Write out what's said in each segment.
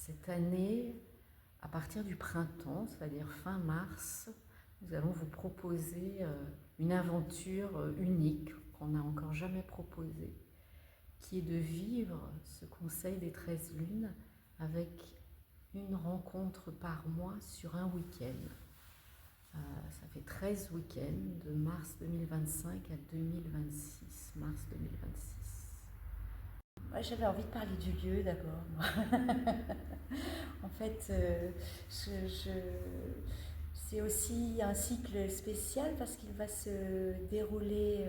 Cette année, à partir du printemps, c'est-à-dire fin mars, nous allons vous proposer une aventure unique qu'on n'a encore jamais proposée, qui est de vivre ce conseil des 13 lunes avec une rencontre par mois sur un week-end. Ça fait 13 week-ends de mars 2025 à 2026, mars 2026. Moi, j'avais envie de parler du lieu d'abord. En fait, c'est aussi un cycle spécial parce qu'il va se dérouler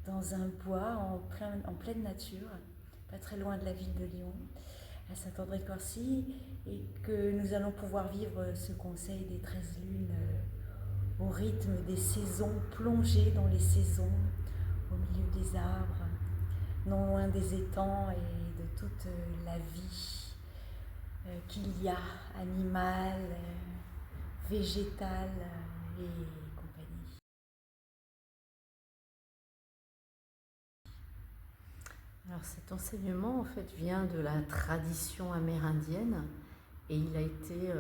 dans un bois en pleine nature, pas très loin de la ville de Lyon, à Saint-André-de-Corcy, et que nous allons pouvoir vivre ce conseil des 13 lunes au rythme des saisons, plongées dans les saisons, au milieu des arbres, non loin des étangs et de toute la vie qu'il y a, animale, végétale et compagnie. Alors cet enseignement en fait vient de la tradition amérindienne et il a été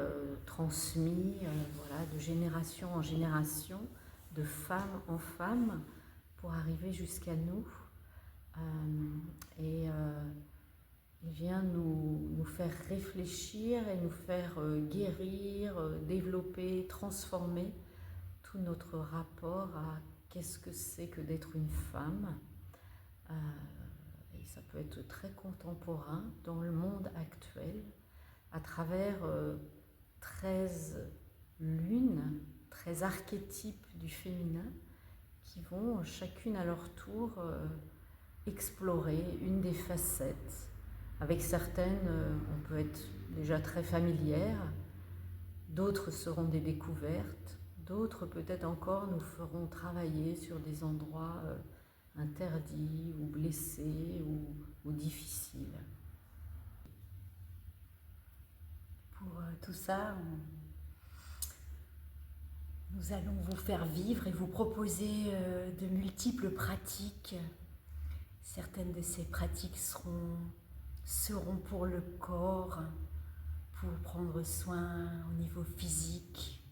transmis voilà, de génération en génération, de femme en femme, pour arriver jusqu'à nous. Il vient nous faire réfléchir et nous faire guérir, développer, transformer tout notre rapport à qu'est-ce que c'est que d'être une femme. Et ça peut être très contemporain dans le monde actuel, à travers 13 lunes, 13 archétypes du féminin qui vont chacune à leur tour explorer une des facettes. Avec certaines, on peut être déjà très familière, d'autres seront des découvertes, d'autres peut-être encore nous feront travailler sur des endroits interdits ou blessés ou difficiles. Pour tout ça, nous allons vous faire vivre et vous proposer de multiples pratiques. Certaines de ces pratiques seront pour le corps, pour prendre soin au niveau physique,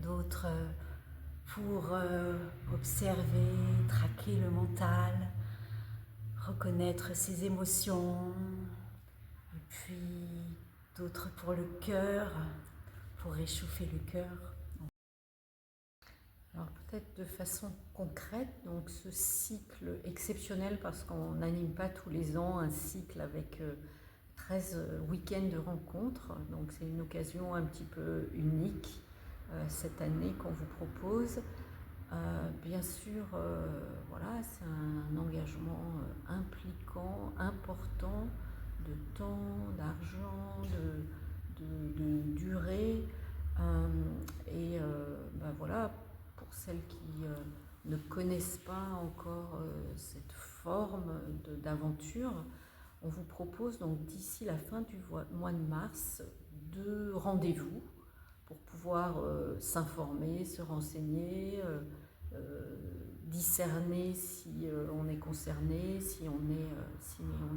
d'autres pour observer, traquer le mental, reconnaître ses émotions, et puis d'autres pour le cœur, pour réchauffer le cœur. Alors peut-être de façon concrète, donc ce cycle exceptionnel, parce qu'on n'anime pas tous les ans un cycle avec 13 week-ends de rencontres, donc c'est une occasion un petit peu unique cette année qu'on vous propose. Bien sûr, voilà, c'est un engagement impliquant, important, de temps, d'argent, de durée. Voilà, pour celles qui ne connaissent pas encore cette forme d'aventure, on vous propose donc d'ici la fin du mois de mars 2 rendez-vous pour pouvoir s'informer, se renseigner, discerner si on est concerné, si on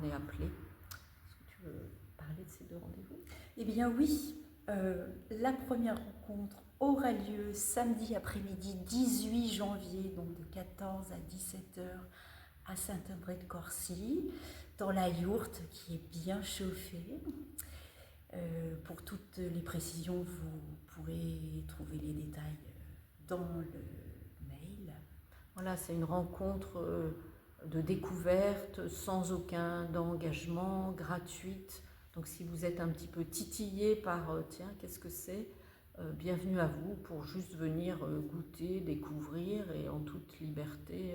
est appelé. Est-ce que tu veux parler de ces 2 rendez-vous ? Eh bien oui, la première rencontre aura lieu samedi après-midi 18 janvier, donc de 14 à 17 h à Saint-André-de-Corcy, dans la yourte qui est bien chauffée. Pour toutes les précisions, vous pourrez trouver les détails dans le mail. Voilà, c'est une rencontre de découverte sans aucun engagement, gratuite. Donc si vous êtes un petit peu titillé par tiens, qu'est-ce que c'est, bienvenue à vous pour juste venir goûter, découvrir et en toute liberté,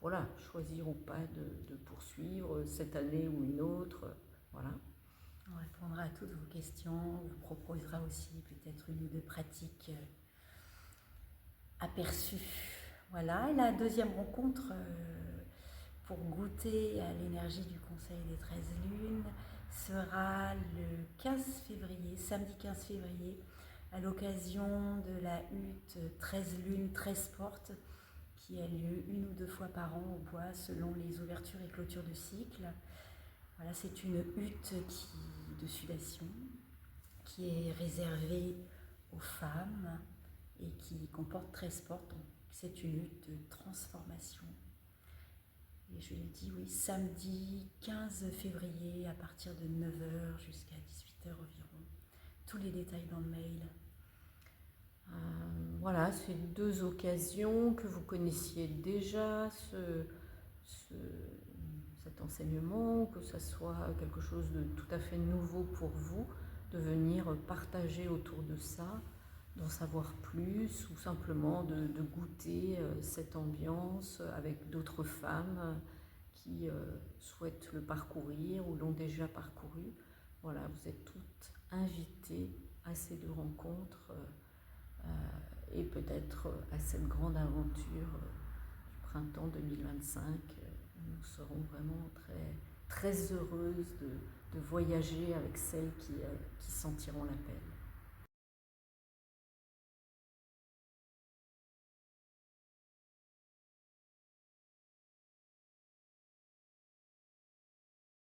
voilà, choisir ou pas de poursuivre cette année ou une autre. Voilà. On répondra à toutes vos questions, on vous proposera aussi peut-être une ou deux pratiques aperçues. Voilà, et la deuxième rencontre pour goûter à l'énergie du Conseil des 13 lunes sera le 15 février, samedi 15 février, à l'occasion de la hutte 13 lunes, 13 portes, qui a lieu 1 ou 2 fois par an au bois selon les ouvertures et clôtures de cycle. Voilà, c'est une hutte de sudation qui est réservé aux femmes et qui comporte 13 portes. Donc c'est une lutte de transformation. Et je lui ai dit oui, samedi 15 février à partir de 9h jusqu'à 18h environ. Tous les détails dans le mail. Voilà, c'est 2 occasions que vous connaissiez déjà, cet enseignement, que ce soit quelque chose de tout à fait nouveau pour vous, de venir partager autour de ça, d'en savoir plus, ou simplement de goûter cette ambiance avec d'autres femmes qui souhaitent le parcourir ou l'ont déjà parcouru. Voilà, vous êtes toutes invitées à ces 2 rencontres et peut-être à cette grande aventure du printemps 2025. Nous serons vraiment très heureuses de voyager avec celles qui sentiront l'appel.